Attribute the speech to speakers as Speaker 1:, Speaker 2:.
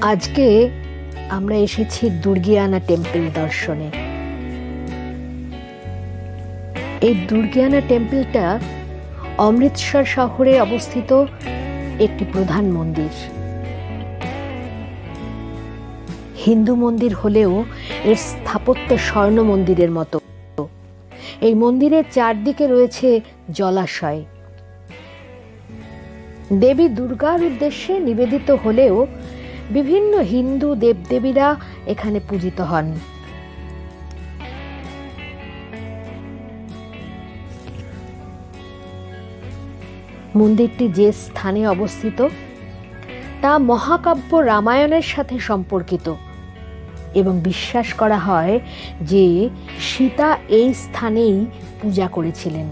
Speaker 1: আজকে আমরা এসেছি দুর্গিয়ানা টেম্পল দর্শনে। এই দুর্গিয়ানা টেম্পলটা অমৃতসর শহরে অবস্থিত একটি প্রধান মন্দির। হিন্দু মন্দির হলেও এর স্থাপত্য স্বর্ণ মন্দিরের মতো। এই মন্দিরের চারদিকে রয়েছে জলাশয়। দেবী দুর্গার উদ্দেশ্যে নিবেদিত হলেও বিভিন্ন হিন্দু দেবদেবীরা এখানে পূজিত হন। মন্দিরটি যে স্থানে অবস্থিত তা মহাকাব্য রামায়ণের সাথে সম্পর্কিত এবং বিশ্বাস করা হয় যে সীতা এই স্থানেই পূজা করেছিলেন।